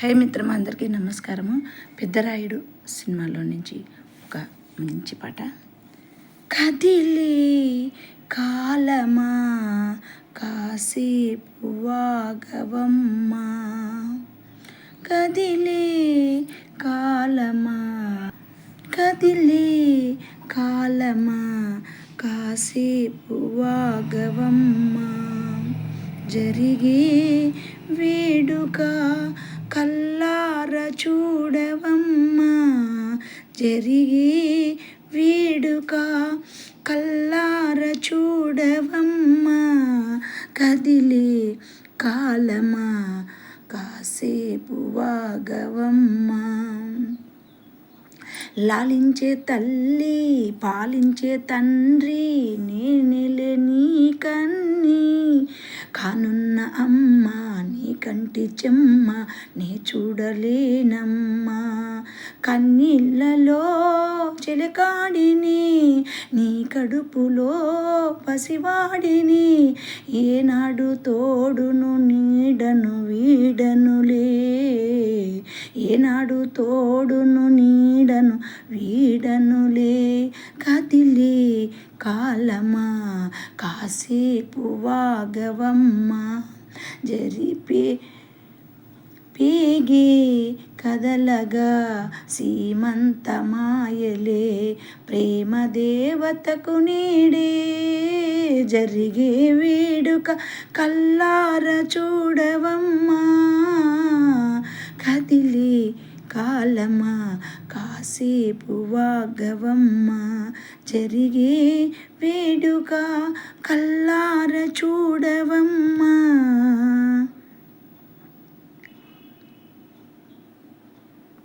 High మిత్రమా, అందరికీ నమస్కారము. పెద్దరాయుడు సినిమాలో నుంచి ఒక మంచి పాట. కదిలే కాలమా కాసేపు వాగవమ్మా, కదిలే కాలమా కదిలే కాలమా కాసేపు వాగవమ్మా, జరిగే వేడుక కల్లార చూడవమ్మా, జరిగే వేడుక కల్లార చూడవమ్మా, కదిలే కాలమా కాసేపు వాగవమ్మా. లాలించే తల్లి పాలించే తండ్రి నేనెలే నీ కన్ని, కానున్న అమ్మ నీ కంటి చెమ్మ నే చూడలేనమ్మా, కన్నీళ్ళలో చిలకాడిని నీ కడుపులో పసివాడిని, ఏనాడు తోడును నీడను వీడనులే, ఏనాడు తోడును నీడను వీడనులే, కదిలే కాలమా కాసేపు వాగవమ్మా, జరిపే పేగే కదలగా సీమంత మాయలే, ప్రేమ దేవతకు నీడే జరిగే వేడుక కల్లార చూడవమ్మా, కదిలే కాలమా కాసేపు వాగవమ్మా, జరిగే వేడుక కల్లార చూడవమ్మా.